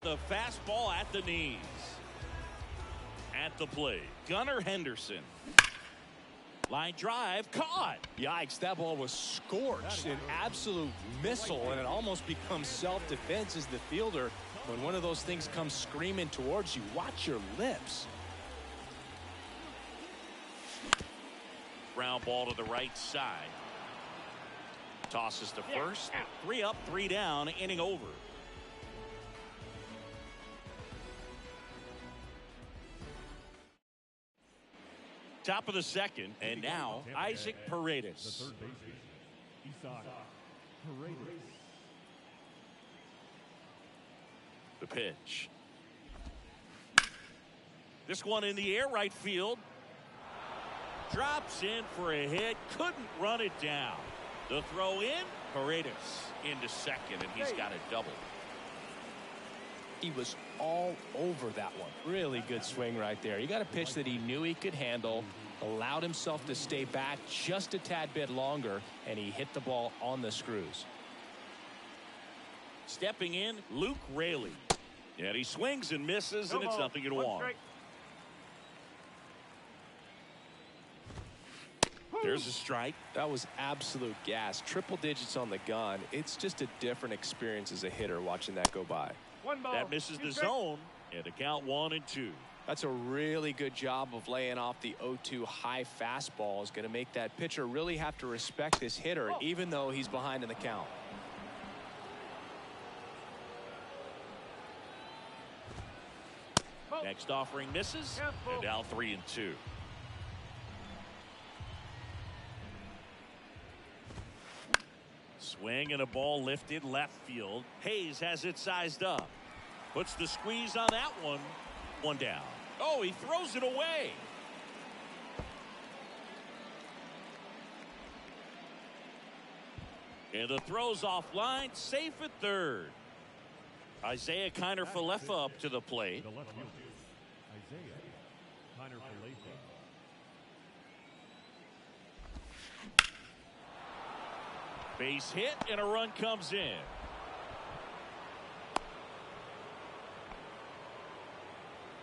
The fastball at the knees. At the plate, Gunnar Henderson. Line drive caught. Yikes, that ball was scorched, an absolute missile, and it almost becomes self-defense as the fielder. When one of those things comes screaming towards you, watch your lips. Ground ball to the right side. Tosses to first. 3 up, 3 down, inning over. Top of the second, and now Isaac Paredes. The third baseman, Isaac Paredes. The pitch. This one in the air, right field. Drops in for a hit, couldn't run it down. The throw in, Paredes into second, and he's got a double. He was all over that one. Really good swing right there. He got a pitch that he knew he could handle, allowed himself to stay back just a tad bit longer, and he hit the ball on the screws. Stepping in, Luke Raley. And he swings and misses, and it's 0-1. There's a strike. That was absolute gas. Triple digits on the gun. It's just a different experience as a hitter watching that go by. That misses the zone, and a count 1-2. That's a really good job of laying off the 0-2 high fastball. Is going to make that pitcher really have to respect this hitter, even though he's behind in the count. Next offering misses, and now 3-2. Swing and a ball lifted left field. Hayes has it sized up. Puts the squeeze on that one. 1 down. Oh, he throws it away. And the throw's offline, safe at third. Isaiah Kiner-Falefa up to the plate. The left fielder, Isaiah Kiner-Falefa. Base hit and a run comes in.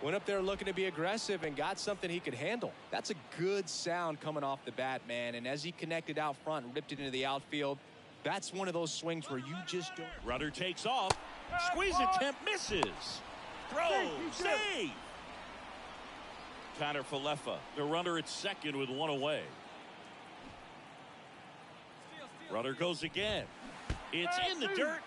Went up there looking to be aggressive and got something he could handle. That's a good sound coming off the bat, man. And as he connected out front and ripped it into the outfield, that's one of those swings where you just don't. Runner takes off. Squeeze attempt misses. Throw. Save. Kiner-Falefa, the runner at second with 1 away. Runner goes again. It's in the dirt.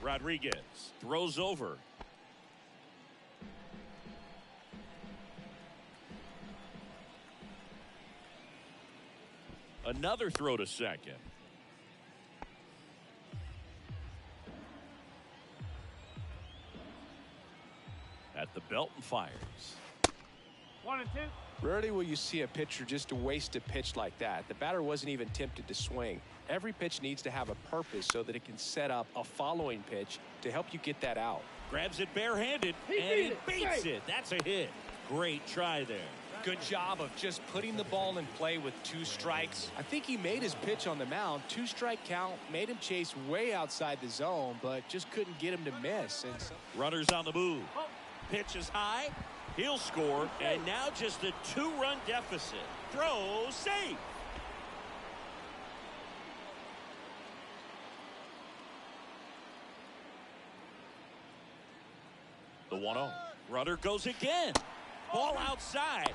Rodriguez throws over. Another throw to second. At the belt and fires. 1-2. Rarely will you see a pitcher just waste a pitch like that. The batter wasn't even tempted to swing. Every pitch needs to have a purpose so that it can set up a following pitch to help you get that out. Grabs it barehanded and he beats it. That's a hit. Great try there. Good job of just putting the ball in play with 2 strikes. I think he made his pitch on the mound. 2-strike count made him chase way outside the zone, but just couldn't get him to miss. And so runners on the move. Pitch is high. He'll score. And now just a 2-run deficit. Throw safe. The 1-0. Runner goes again. Ball outside.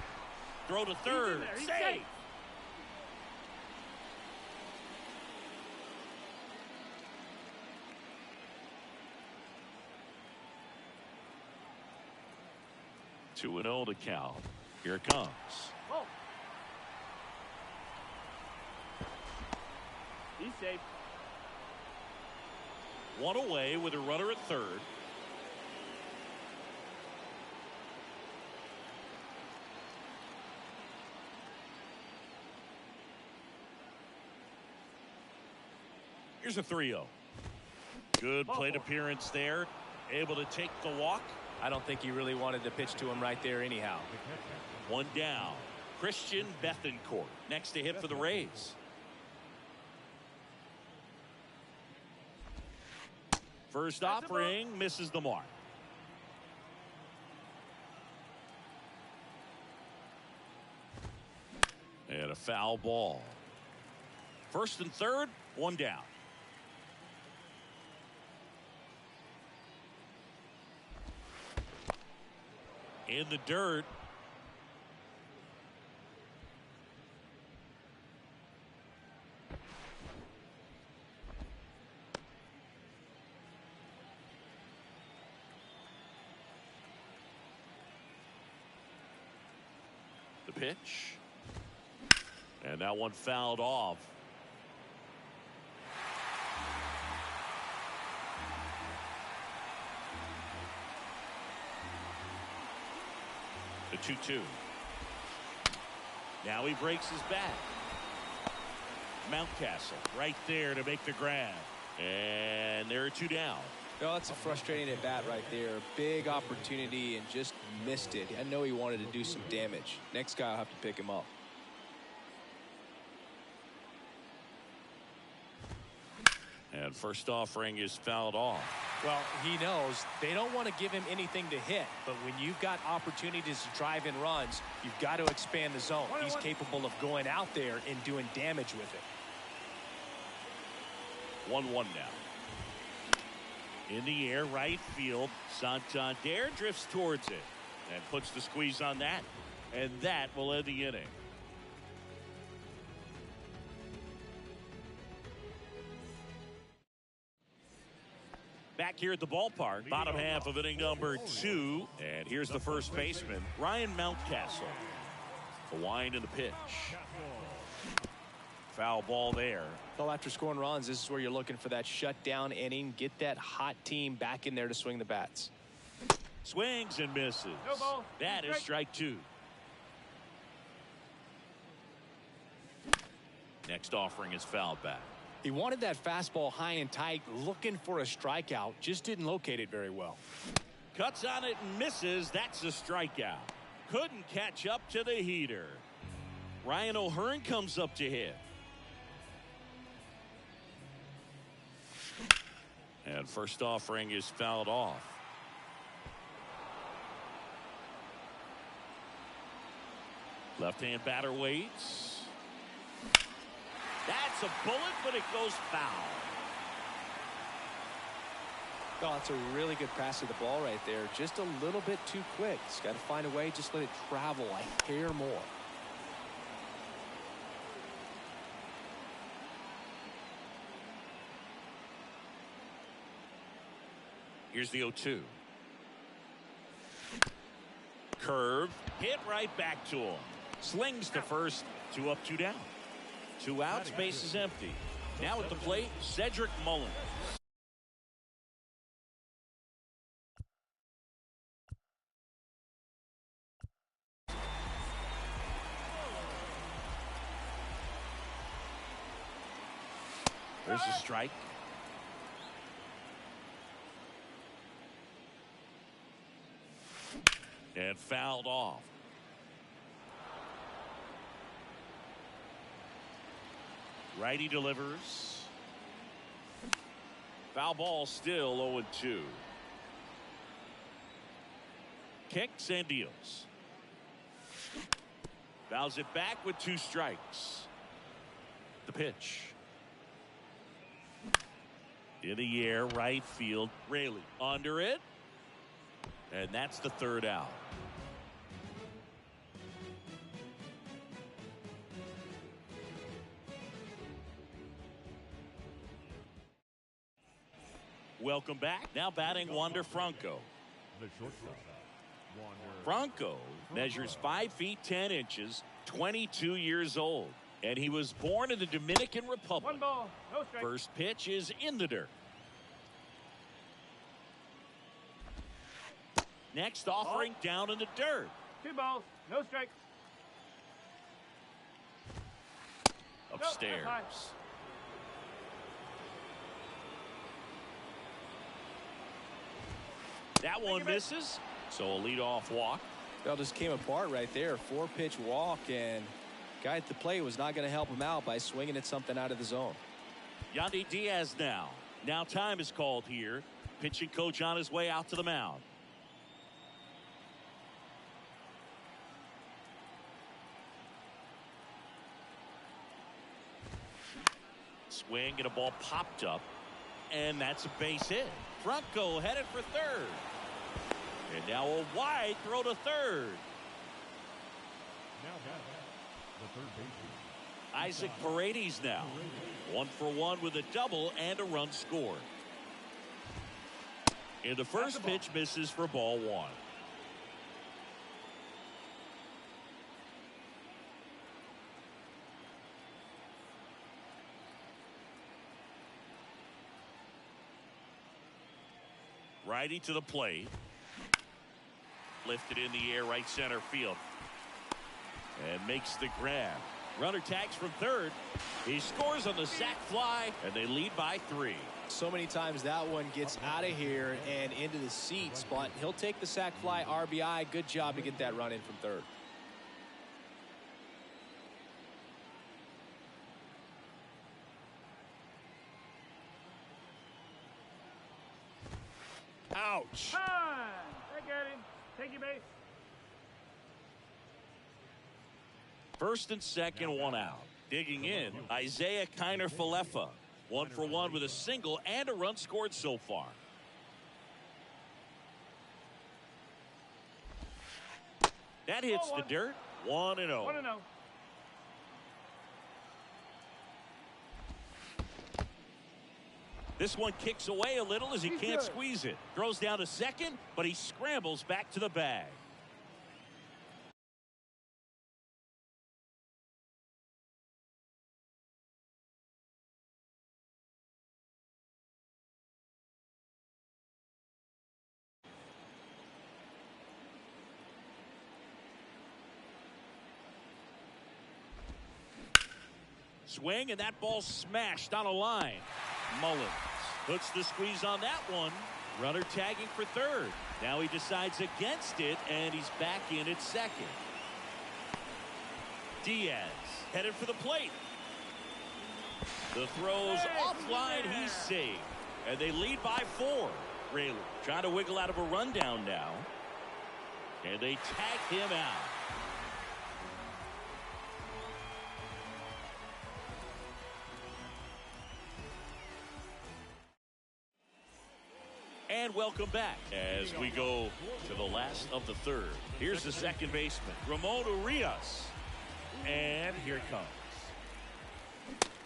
Throw to third. Safe. Two and 0 to count. Here it comes. He's safe. 1 away with a runner at third. Here's a 3-0. Good plate appearance there. Able to take the walk. I don't think he really wanted to pitch to him right there anyhow. 1 down. Christian Bethancourt next to hit for the Rays. First offering misses the mark. And a foul ball. First and third, one down. In the dirt. The pitch. And that one fouled off. The 2-2. Now he breaks his back. Mountcastle right there to make the grab. And there are two down. Oh, that's a frustrating at bat right there. Big opportunity and just missed it. I know he wanted to do some damage. Next guy will have to pick him up. And first offering is fouled off. Well, he knows they don't want to give him anything to hit, but when you've got opportunities to drive in runs, you've got to expand the zone. He's capable of going out there and doing damage with it. 1-1 now. In the air, right field. Santander drifts towards it and puts the squeeze on that. And that will end the inning. Back here at the ballpark, bottom half of inning number 2. And here's the first baseman, Ryan Mountcastle. The wind and the pitch. Foul ball there. Well, after scoring runs, this is where you're looking for that shutdown inning. Get that hot team back in there to swing the bats. Swings and misses. No ball. That is strike 2. Next offering is fouled back. He wanted that fastball high and tight, looking for a strikeout. Just didn't locate it very well. Cuts on it and misses. That's a strikeout. Couldn't catch up to the heater. Ryan O'Hearn comes up to hit. And first offering is fouled off. Left-hand batter waits. That's a bullet, but it goes foul. Oh, it's a really good pass of the ball right there. Just a little bit too quick. He's got to find a way. Just let it travel a hair more. Here's the 0-2. Curve. Hit right back to him. Slings to first. 2 up, 2 down. 2 outs, base is empty. Now at the plate, Cedric Mullins. There's a strike. And fouled off. Righty delivers. Foul ball still 0-2. Kicks and deals. Fouls it back with 2 strikes. The pitch. In the air, right field. Raley under it. And that's the 3rd out. Welcome back. Now batting Wander Franco. The shortstop, Wander Franco measures 5 feet 10 inches, 22 years old, and he was born in the Dominican Republic. 1 ball, no strike. First pitch is in the dirt. Next offering down in the dirt. 2 balls, no strike. Upstairs. That one misses, so a leadoff walk. Well, just came apart right there. 4-pitch walk, and guy at the plate was not going to help him out by swinging at something out of the zone. Yandy Diaz now. Now time is called here. pitching coach on his way out to the mound. Swing and a ball popped up, and that's a base hit. Franco headed for third, and now a wide throw to third. Now the third baseman. Isaac Paredes now 1-for-1 with a double and a run scored. And the first pitch misses for ball one. Righty to the plate. Lifted in the air, right center field. And makes the grab. Runner tags from third. He scores on the sac fly, and they lead by 3. So many times that one gets out of here and into the seats, but he'll take the sac fly RBI. Good job to get that run in from third. Ouch. Time. Back at him. Take your base. First and second, one out. Digging in, Isaiah Kiner-Falefa. 1-for-1 with a single and a run scored so far. That hits the dirt. 1-0. 1-0. This one kicks away a little as he can't squeeze it. Throws down to second, but he scrambles back to the bag. Swing, and that ball smashed on a line. Mullins puts the squeeze on that one. Runner tagging for third. Now he decides against it, and he's back in at second. Diaz headed for the plate. The throw's offline. He's saved. And they lead by 4. Rayleigh trying to wiggle out of a rundown now. And they tag him out. And welcome back as we go to the last of the third. Here's the second baseman, Ramon Urias. And here it comes.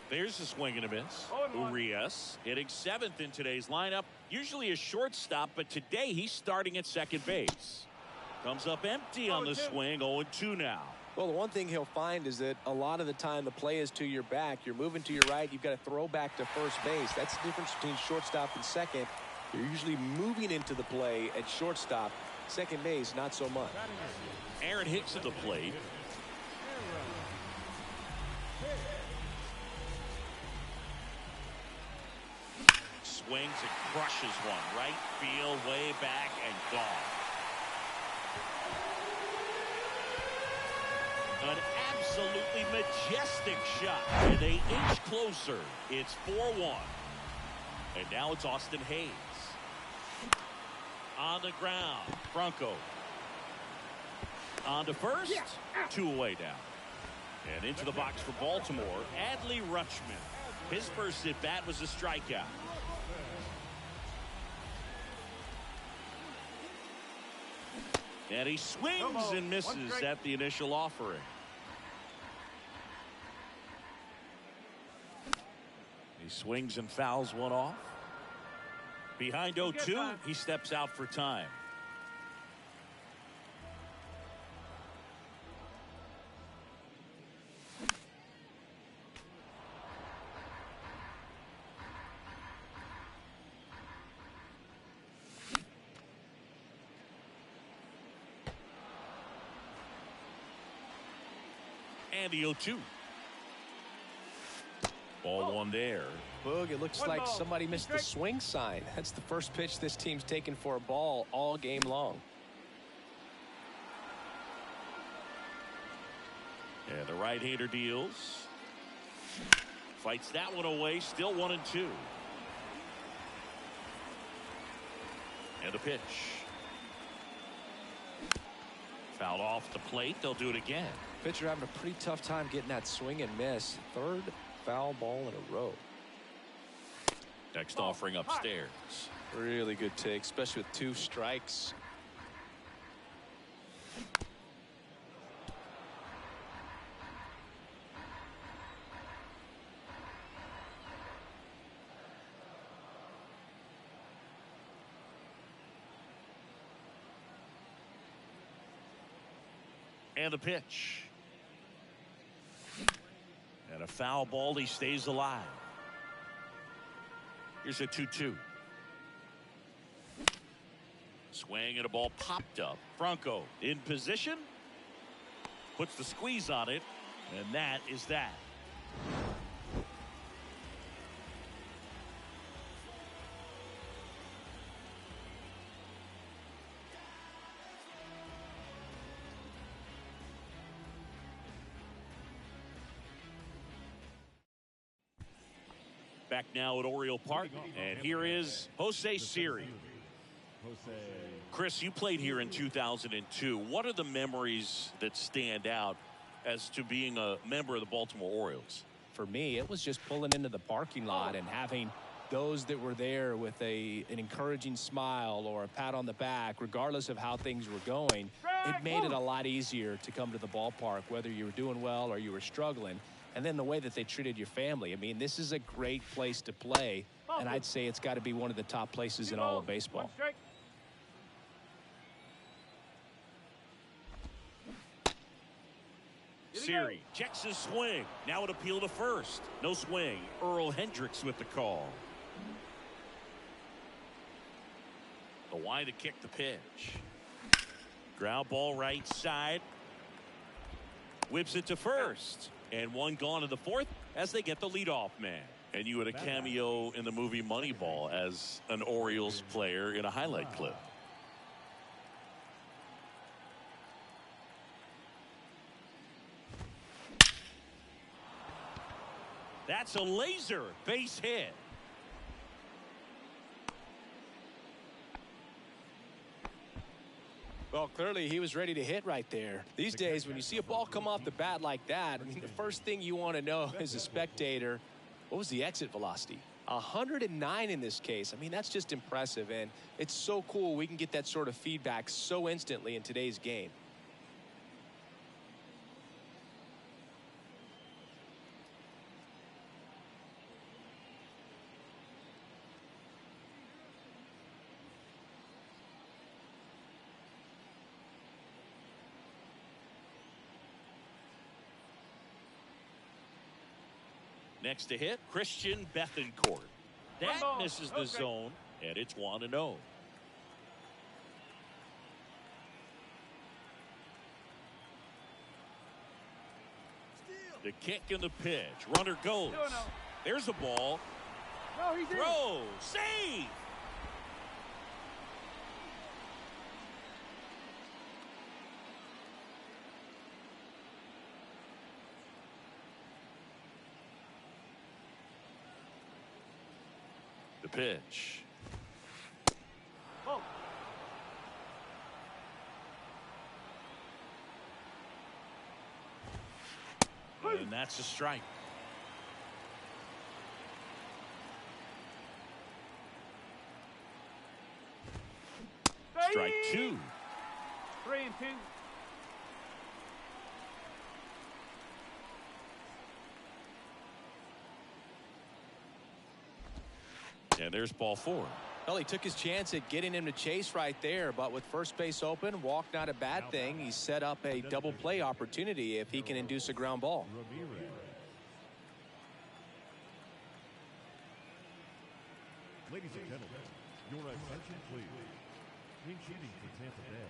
There's a swing and a miss. Urias hitting 7th in today's lineup. Usually a shortstop, but today he's starting at second base. Comes up empty on the swing, 0-2 now. Well, the one thing he'll find is that a lot of the time the play is to your back. You're moving to your right. You've got to throw back to first base. That's the difference between shortstop and second. You're usually moving into the play at shortstop. Second base, not so much. Aaron Hicks at the plate. Swings and crushes one. Right field, way back, and gone. An absolutely majestic shot. And they inch closer. It's 4-1. And now it's Austin Hayes. On the ground, Franco. On to first, 2 away down. And into the box for Baltimore, Adley Rutschman. His first at bat was a strikeout. And he swings and misses at the initial offering. He swings and fouls one off. Behind 0-2, he steps out for time. And the 0-2. Ball one there. Boog, it looks like somebody missed the swing sign. That's the first pitch this team's taken for a ball all game long. And the right-hander deals. Fights that one away. Still 1-2. And a pitch. Fouled off the plate. They'll do it again. Pitcher having a pretty tough time getting that swing and miss. Third foul ball in a row. Next offering upstairs. Really good take, especially with 2 strikes. And a pitch. And a foul ball. He stays alive. Here's a 2-2. Swing and a ball popped up. Franco in position. Puts the squeeze on it. And that is that. Back now at Oriole Park, and here is Jose Siri. Chris, you played here in 2002. What are the memories that stand out as to being a member of the Baltimore Orioles? For me, it was just pulling into the parking lot and having those that were there with an encouraging smile or a pat on the back, regardless of how things were going. It made it a lot easier to come to the ballpark, whether you were doing well or you were struggling. And then the way that they treated your family. I mean, this is a great place to play, and I'd say it's got to be one of the top places in all of baseball. Siri checks his swing. Now it appeal to first. No swing. Earl Hendricks with the call. The wide to kick the pitch. Ground ball right side. Whips it to first. And one gone in the fourth as they get the leadoff man. And you had a cameo in the movie Moneyball as an Orioles player in a highlight clip. That's a laser base hit. Well, clearly he was ready to hit right there. These days, when you see a ball come off the bat like that, I mean, the first thing you want to know as a spectator, what was the exit velocity? 109 in this case. I mean, that's just impressive, and it's so cool we can get that sort of feedback so instantly in today's game. Next to hit, Christian Bethancourt. That misses the zone, and it's 1-0. The kick and the pitch. Runner goes. There's a ball. Throw. Save. The pitch. And that's a strike. Strike 2. 3-2. And there's ball 4. Well, he took his chance at getting him to chase right there, but with first base open, walk not a bad thing. He set up a double play opportunity if he can induce a ground ball. Ladies and gentlemen, your attention please. Pinch hitting for Tampa Bay,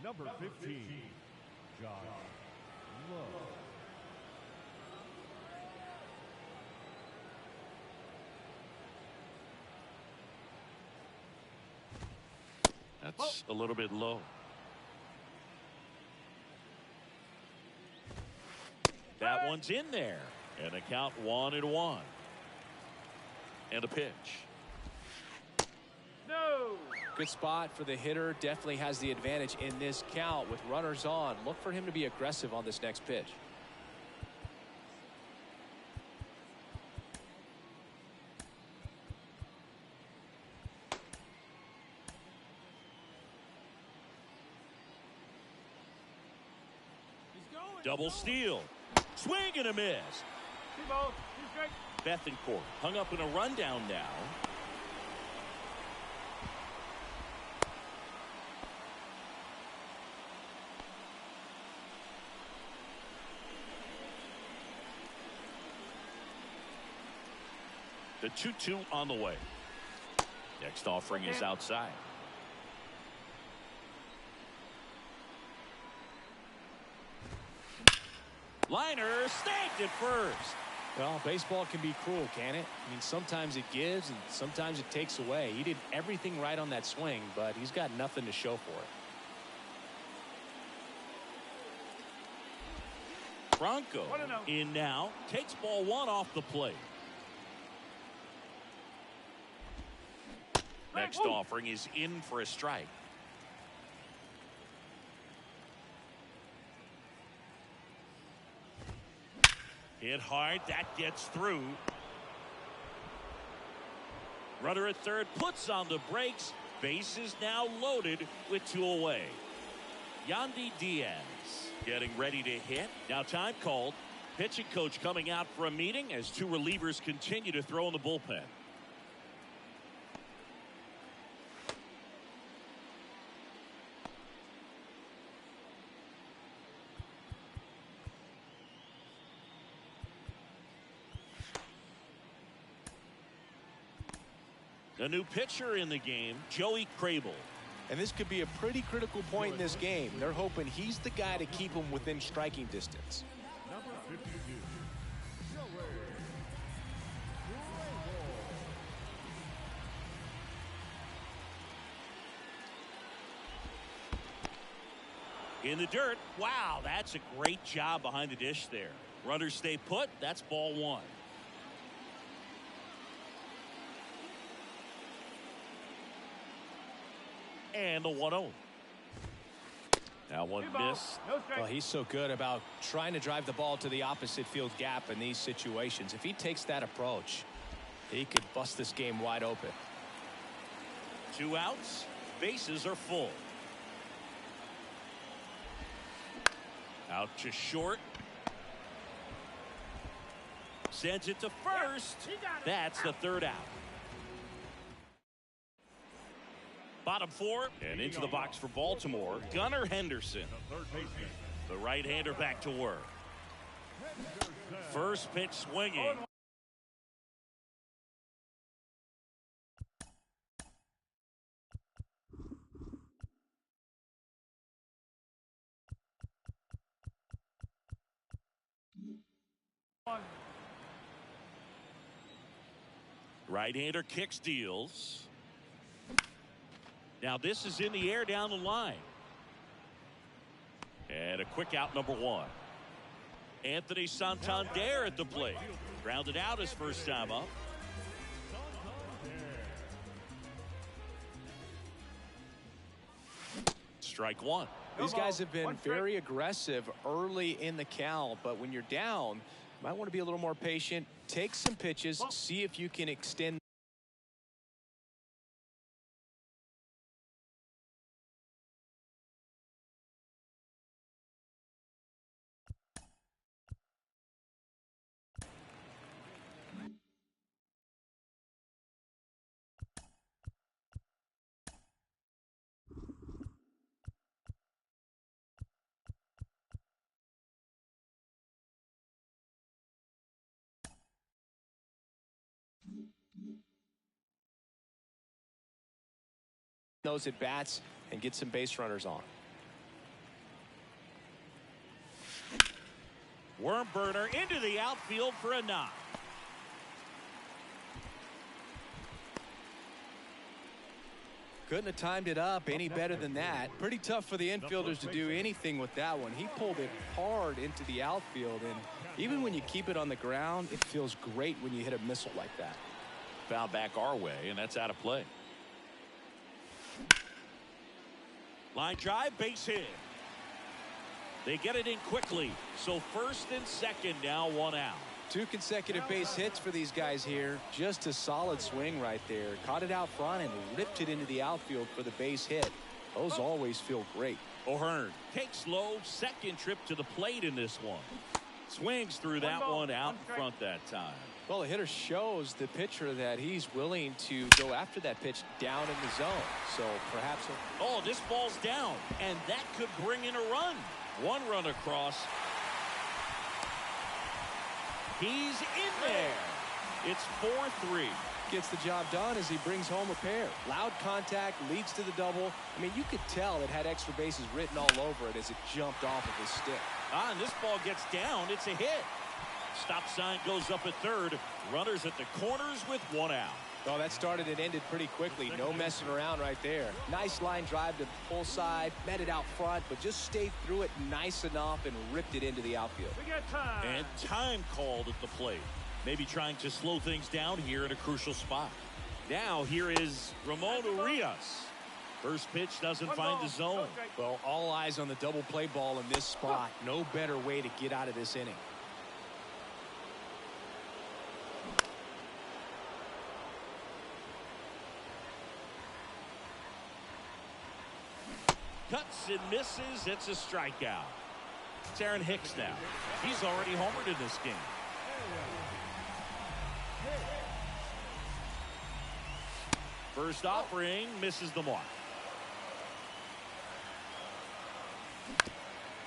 number 15, Josh Love. That's a little bit low. That one's in there. And a count 1-1. And a pitch. No. Good spot for the hitter. Definitely has the advantage in this count with runners on. Look for him to be aggressive on this next pitch. Double steal. Swing and a miss. Two balls. Two strikes. Bethancourt hung up in a rundown now. The 2-2 on the way. Next offering is outside. Liner snagged at first. Well, baseball can be cruel, can it? I mean, sometimes it gives and sometimes it takes away. He did everything right on that swing, but he's got nothing to show for it. Bronco in now, takes ball one off the plate. Next offering is in for a strike. Hit hard, that gets through. Runner at third puts on the brakes. Base is now loaded with 2 away. Yandy Diaz getting ready to hit. Now time called. Pitching coach coming out for a meeting as 2 relievers continue to throw in the bullpen. A new pitcher in the game, Joey Krabel. And this could be a pretty critical point in this game. They're hoping he's the guy to keep them within striking distance. Number 52, Joey Krabel. In the dirt. Wow, that's a great job behind the dish there. Runners stay put. That's ball 1. And the 1-0. That one missed. No strike. Well, he's so good about trying to drive the ball to the opposite field gap in these situations. If he takes that approach, he could bust this game wide open. 2 outs. Bases are full. Out to short. Sends it to first. That's the 3rd out. Bottom 4 and into the box for Baltimore, Gunnar Henderson. The third baseman, The right-hander back to work. First pitch swinging. Right-hander kicks, deals. Now this is in the air down the line. And a quick out, number 1. Anthony Santander at the plate. Grounded out his first time up. Strike 1. These guys have been very aggressive early in the count, but when you're down, you might want to be a little more patient. Take some pitches, see if you can extend. Those at bats and get some base runners on. Worm burner into the outfield for a knock. Couldn't have timed it up any better than that. Pretty tough for the infielders to do anything with that one. He pulled it hard into the outfield, and even when you keep it on the ground, it feels great when you hit a missile like that. Foul back our way, and that's out of play. Line drive, base hit. They get it in quickly. So first and second now, one out. 2 consecutive base hits for these guys here. Just a solid swing right there. Caught it out front and ripped it into the outfield for the base hit. Those always feel great. O'Hearn takes low, second trip to the plate in this one. Swings through that one out in front that time. Well, the hitter shows the pitcher that he's willing to go after that pitch down in the zone. So perhaps. Oh, this ball's down, and that could bring in a run. 1 run across. He's in there. It's 4-3. Gets the job done as he brings home a pair. Loud contact leads to the double. I mean, you could tell it had extra bases written all over it as it jumped off of his stick. And this ball gets down. It's a hit. Stop sign goes up at third. Runners at the corners with 1 out. Well, that started and ended pretty quickly. No messing around right there. Nice line drive to the full side. Met it out front, but just stayed through it nice enough and ripped it into the outfield. We got time. And time called at the plate. Maybe trying to slow things down here in a crucial spot. Now here is Ramon Urias. First pitch doesn't find the zone. Well, all eyes on the double play ball in this spot. No better way to get out of this inning. Cuts and misses. It's a strikeout. It's Aaron Hicks now. He's already homered in this game. First offering misses the mark.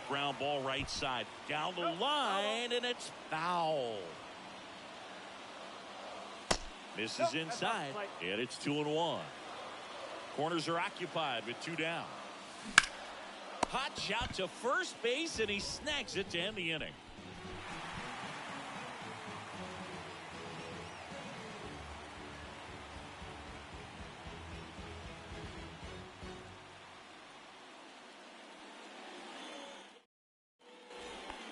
Ground ball right side. Down the line, and it's foul. Misses inside, and it's 2-1. Corners are occupied with 2 down. Hot shot to first base, and he snags it to end the inning.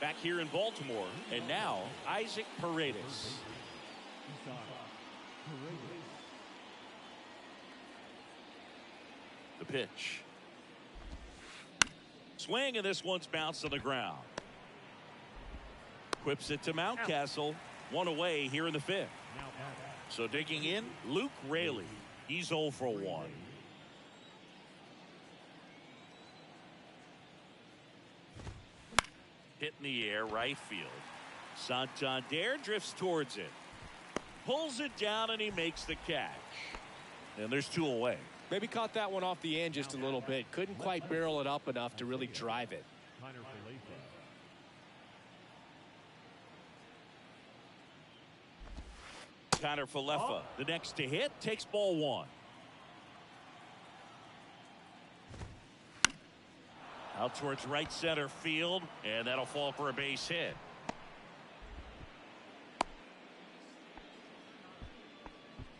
Back here in Baltimore, and now Isaac Paredes. The pitch. Swing, and this one's bounced on the ground. Whips it to Mountcastle. 1 away here in the 5th. So digging in, Luke Raley. He's 0 for 1. Hit in the air, right field. Santander drifts towards it. Pulls it down, and he makes the catch. And there's 2 away. Maybe caught that one off the end just a little bit. Couldn't quite barrel it up enough to really drive it. Kiner Falefa, the next to hit, takes ball 1. Out towards right center field, and that'll fall for a base hit.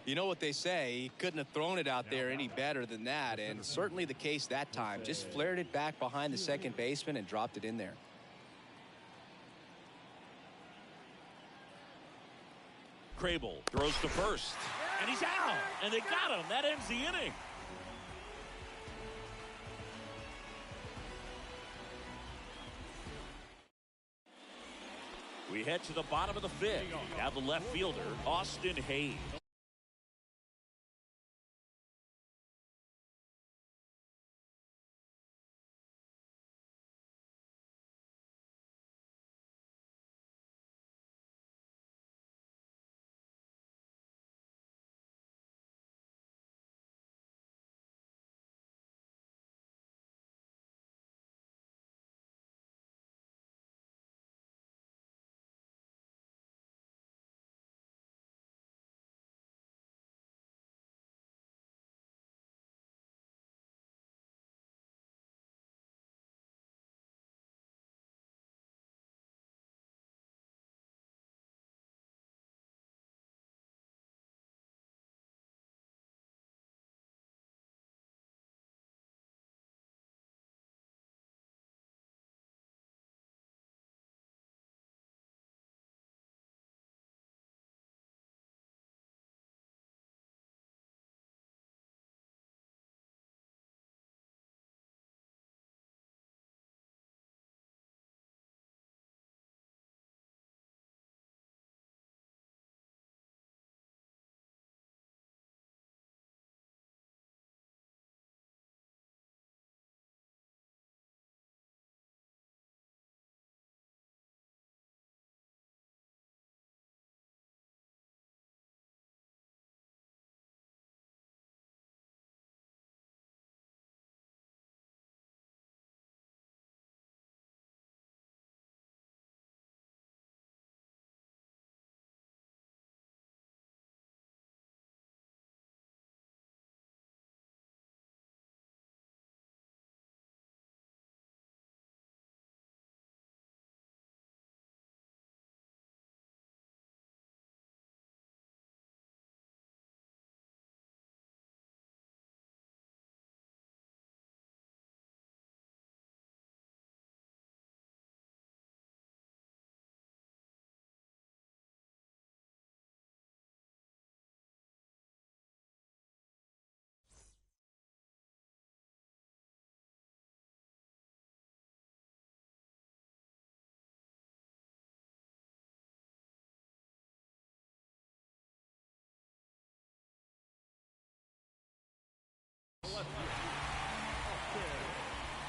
You know what they say, he couldn't have thrown it out there any better than that, and certainly the case that time. Just flared it back behind the second baseman and dropped it in there. Crable throws to first, and he's out, and they got him. That ends the inning. We head to the bottom of the 5th. Now the left fielder, Austin Hayes.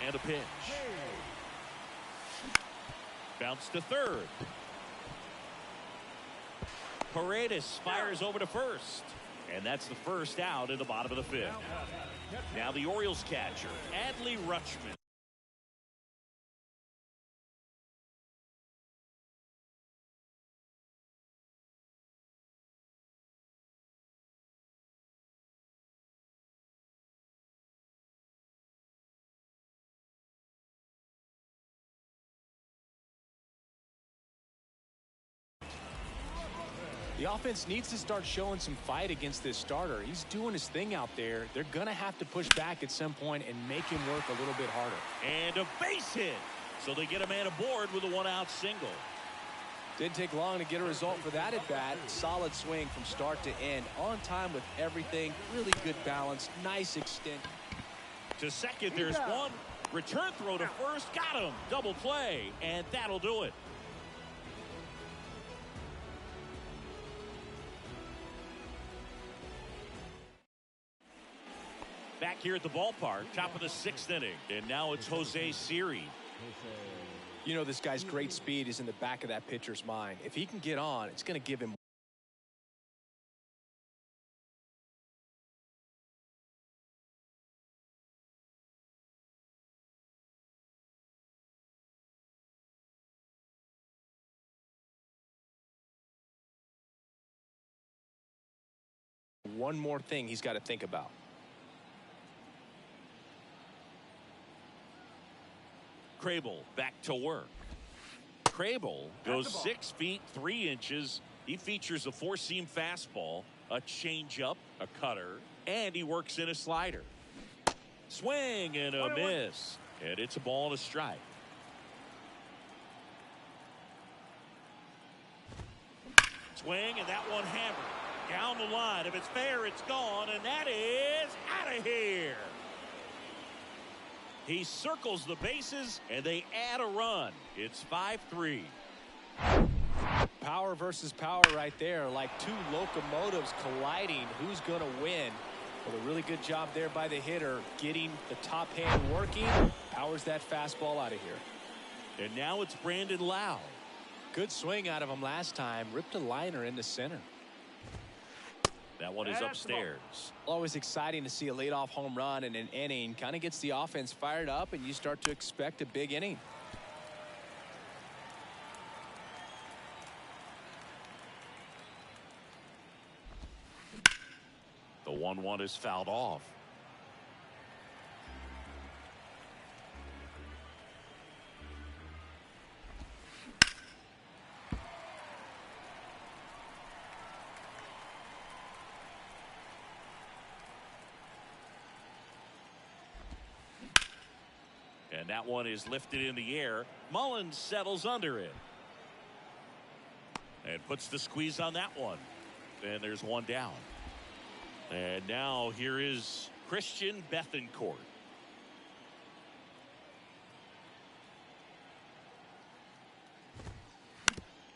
And a pitch. Bounce to third. Paredes fires over to first. And that's the first out in the bottom of the fifth. Now the Orioles catcher, Adley Rutschman. The offense needs to start showing some fight against this starter. He's doing his thing out there. They're going to have to push back at some point and make him work a little bit harder. And a base hit. So they get a man aboard with a one-out single. Didn't take long to get a result for that at bat. Solid swing from start to end. On time with everything. Really good balance. Nice extent. To second, there's one. Return throw to first. Got him. Double play. And that'll do it. Back here at the ballpark, top of the sixth inning. And now it's Jose Siri. You know, this guy's great speed is in the back of that pitcher's mind. If he can get on, it's going to give him one more thing he's got to think about. Crable back to work. Crable goes 6 feet 3 inches. He features a four-seam fastball, a changeup, a cutter, and he works in a slider. Swing and a miss. And it's a ball and a strike. Swing, and that one hammered. Down the line. If it's fair, it's gone, and that is out of here. He circles the bases, and they add a run. It's 5-3. Power versus power right there, like two locomotives colliding. Who's going to win? Well, a really good job there by the hitter, getting the top hand working. Powers that fastball out of here. And now it's Brandon Lowe. Good swing out of him last time. Ripped a liner into center. That one is upstairs. Always exciting to see a leadoff home run in an inning. Kind of gets the offense fired up, and you start to expect a big inning. The 1-1 is fouled off. And that one is lifted in the air. Mullins settles under it. And puts the squeeze on that one. And there's one down. And now here is Christian Bethancourt.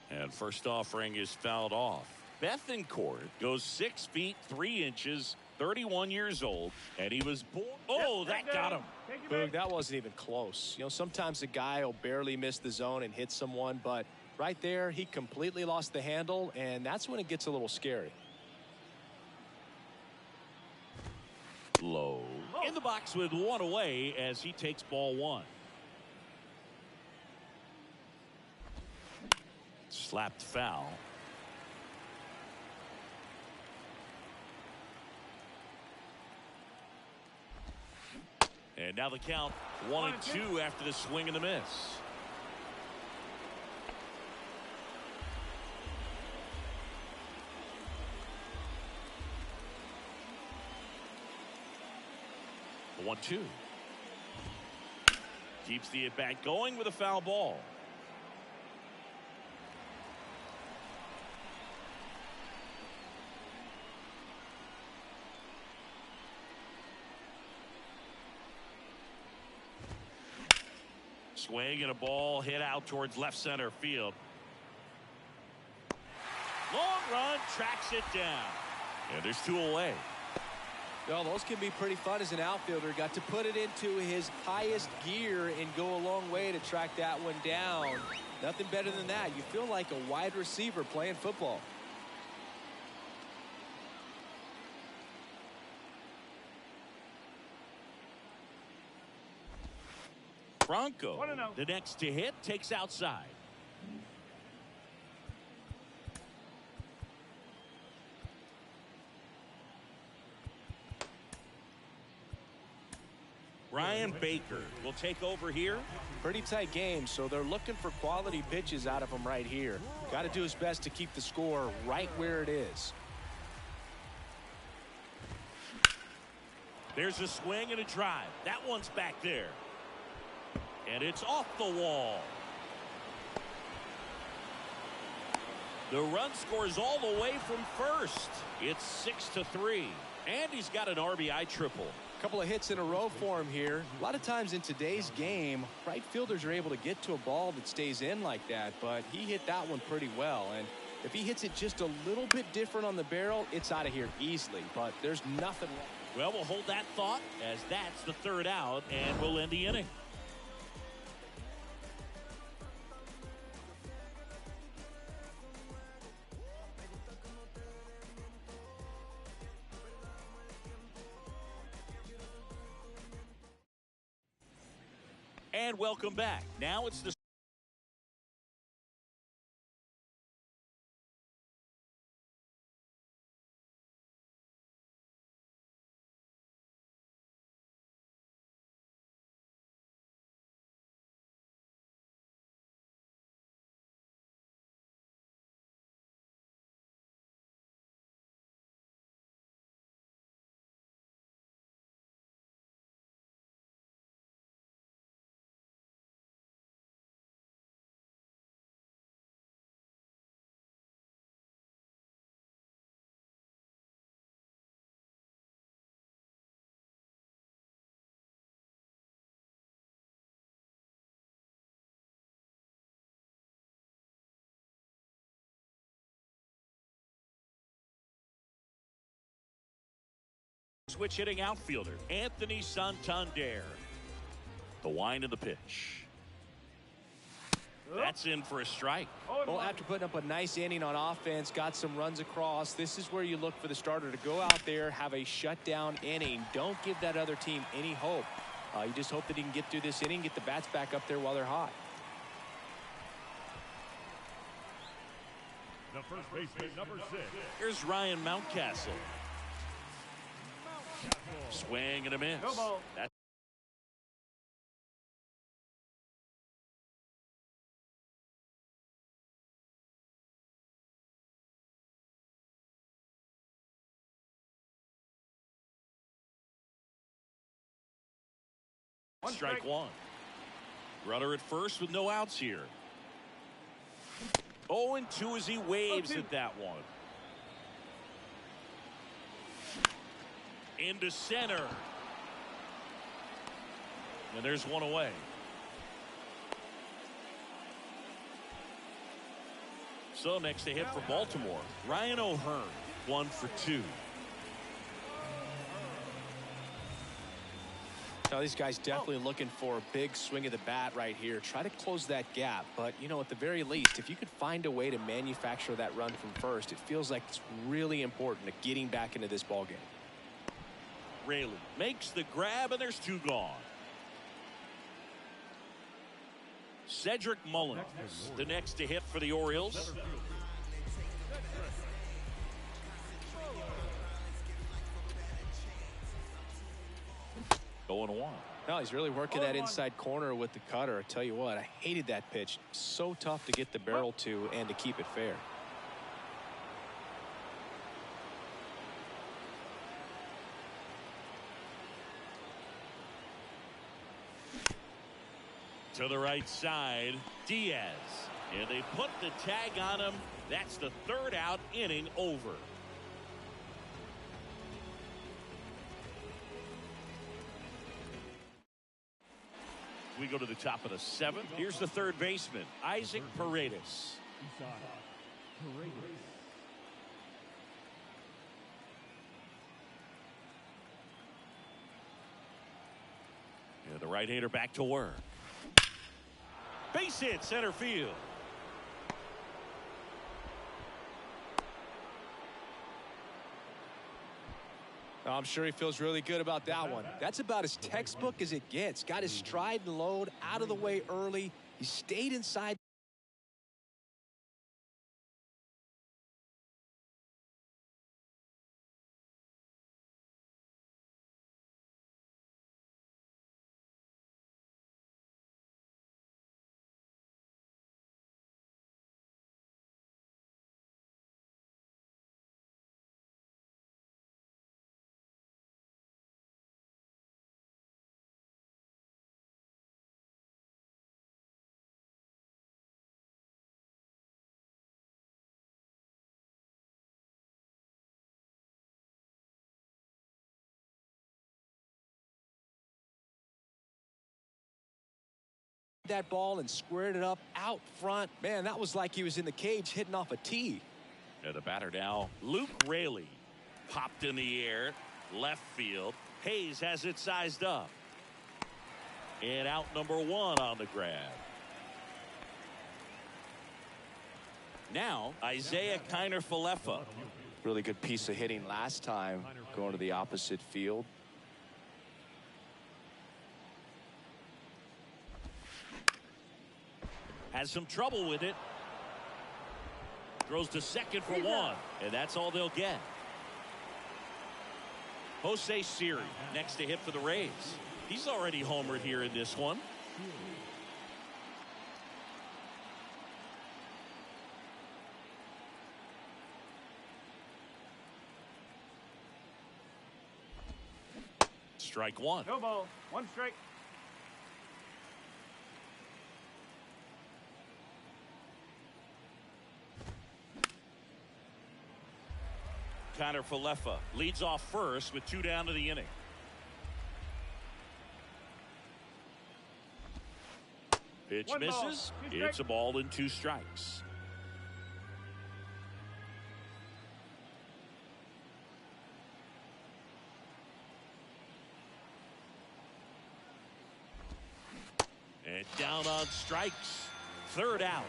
And first offering is fouled off. Bethancourt goes 6 feet 3 inches, 31 years old, and he was born. Oh, that got him. Boog, that wasn't even close. You know, sometimes a guy will barely miss the zone and hit someone, but right there, he completely lost the handle, and that's when it gets a little scary. Low in the box with one away as he takes ball one. Slapped foul. And now the count 1-2 after the swing and the miss. The 1-2. Keeps the at-bat going with a foul ball. Swing and a ball hit out towards left center field. Long run, tracks it down. And there's two away. Well, those can be pretty fun as an outfielder. Got to put it into his highest gear and go a long way to track that one down. Nothing better than that. You feel like a wide receiver playing football. Bronco, the next to hit, takes outside. Ryan Baker will take over here. Pretty tight game, so they're looking for quality pitches out of him right here. Got to do his best to keep the score right where it is. There's a swing and a drive. That one's back there. And it's off the wall. The run scores all the way from first. It's 6-3. And he's got an RBI triple. Couple of hits in a row for him here. A lot of times in today's game, right fielders are able to get to a ball that stays in like that, but he hit that one pretty well. And if he hits it just a little bit different on the barrel, it's out of here easily, but there's nothing wrong. Well, we'll hold that thought as that's the third out, and we'll end the inning. And welcome back. Now it's the switch hitting outfielder, Anthony Santander. The wind of the pitch. That's in for a strike. Well, after putting up a nice inning on offense, got some runs across, this is where you look for the starter to go out there, have a shutdown inning. Don't give that other team any hope. You just hope that he can get through this inning, get the bats back up there while they're hot. The first baseman, number 6. Here's Ryan Mountcastle. Swing and a miss. No ball. That's strike one. Runner at first with no outs here. 0-2 as he waves at that one. Into center. And there's one away. So next to hit for Baltimore, Ryan O'Hearn, 1 for 2. Now these guys definitely looking for a big swing of the bat right here. Try to close that gap, but you know, at the very least, if you could find a way to manufacture that run from first, it feels like it's really important to getting back into this ball game. Raley makes the grab, and there's 2 gone. Cedric Mullins, the next to hit for the Orioles. Going 1. No, he's really working that inside corner with the cutter. I tell you what, I hated that pitch. So tough to get the barrel to and to keep it fair. To the right side, Diaz. And they put the tag on him. That's the 3rd out, inning over. We go to the top of the 7th. Here's the 3rd baseman, Isaac Paredes. right-hander back to work. Base hit center field. I'm sure he feels really good about that one. That's about as textbook as it gets. Got his stride and load out of the way early. He stayed inside. That ball and squared it up out front. Man, that was like he was in the cage hitting off a tee. And the batter now, Luke Raley. Popped in the air, left field. Hayes has it sized up. And out number 1 on the grab. Now, Isaiah Kiner-Falefa. Really good piece of hitting last time, going to the opposite field. Has some trouble with it. Throws to second for 1. And that's all they'll get. Jose Siri next to hit for the Rays. He's already homered here in this one. Strike 1. No ball. 1 strike. Kiner-Falefa leads off first with 2 down to the inning. Pitch misses. It's a ball and 2 strikes. And down on strikes. 3rd out.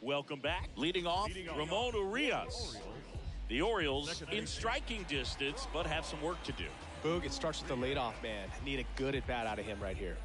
Welcome back. Leading off, Ramon Urias. The Orioles in striking distance, but have some work to do. Boog, it starts with the leadoff man. Need a good at-bat out of him right here.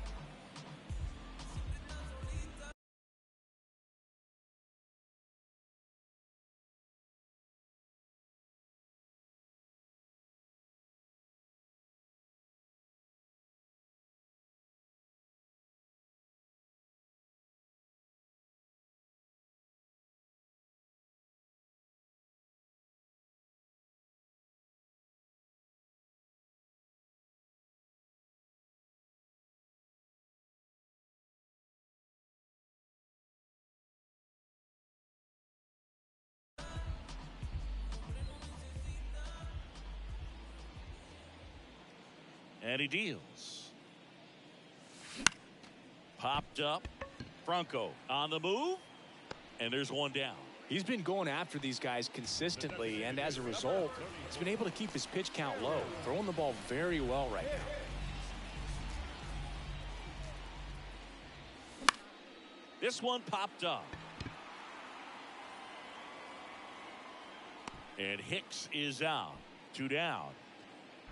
And he deals. Popped up. Franco on the move. And there's 1 down. He's been going after these guys consistently, and as a result, he's been able to keep his pitch count low, throwing the ball very well right now. This one popped up. And Hicks is out. 2 down.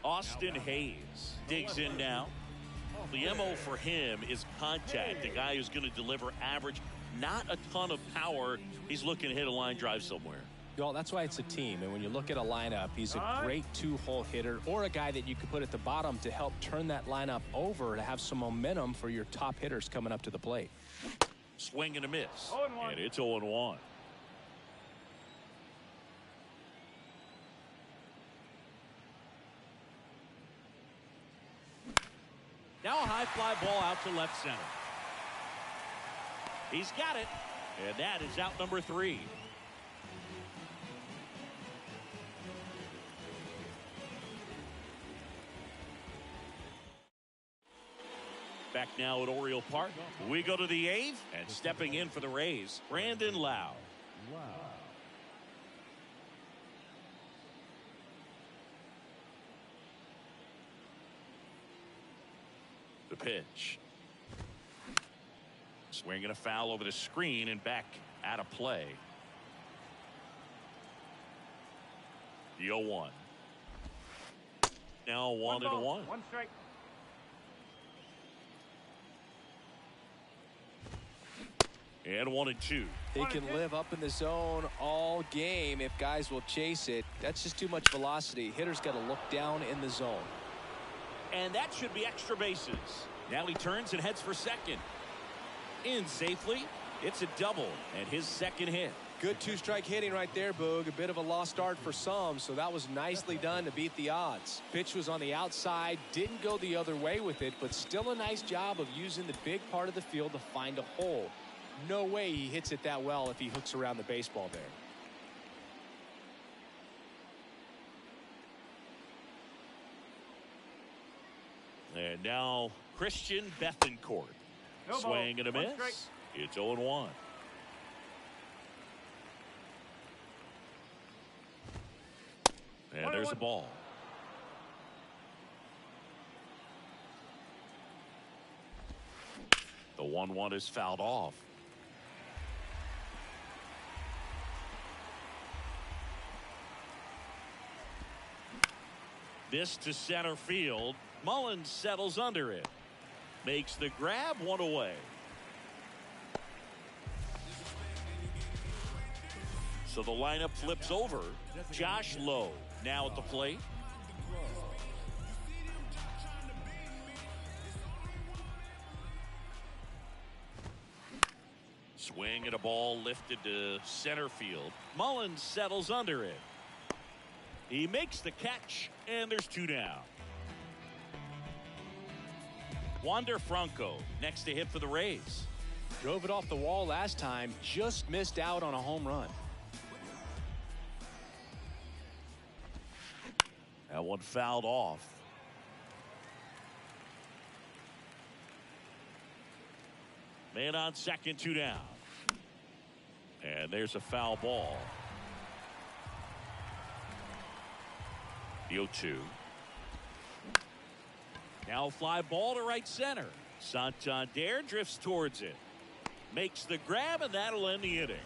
Austin Hayes digs in now. The MO for him is contact. The guy who's going to deliver average, not a ton of power. He's looking to hit a line drive somewhere. Well, that's why it's a team. And when you look at a lineup, he's a great 2-hole hitter or a guy that you could put at the bottom to help turn that lineup over to have some momentum for your top hitters coming up to the plate. Swing and a miss. 0-1. And it's 0-1. Now a high fly ball out to left center. He's got it. And that is out number 3. Back now at Oriole Park. We go to the 8th. And stepping in for the Rays, Brandon Lowe. pitch. Swinging a foul over the screen and back out of play. The 0-1. Now 1-1. One strike. And 1-2. He can live up in the zone all game if guys will chase it. That's just too much velocity. Hitter's got to look down in the zone. And that should be extra bases. Now he turns and heads for second. In safely. It's a double and his second hit. Good two-strike hitting right there, Boog. A bit of a lost start for some, so that was nicely done to beat the odds. Pitch was on the outside, didn't go the other way with it, but still a nice job of using the big part of the field to find a hole. No way he hits it that well if he hooks around the baseball there. And now Christian Bethancourt. No ball. Swing and a One miss. strike. It's 0-1. And there's a ball. The 1-1 is fouled off. This to center field. Mullins settles under it. Makes the grab, one away. So the lineup flips over. Josh Lowe now at the plate. Swing and a ball lifted to center field. Mullins settles under it. He makes the catch, and there's two down. Wander Franco next to hit for the Rays. Drove it off the wall last time, just missed out on a home run. That one fouled off. Man on second, two down. And there's a foul ball. The 0-2. Now fly ball to right center. Santander drifts towards it. Makes the grab, and that'll end the inning.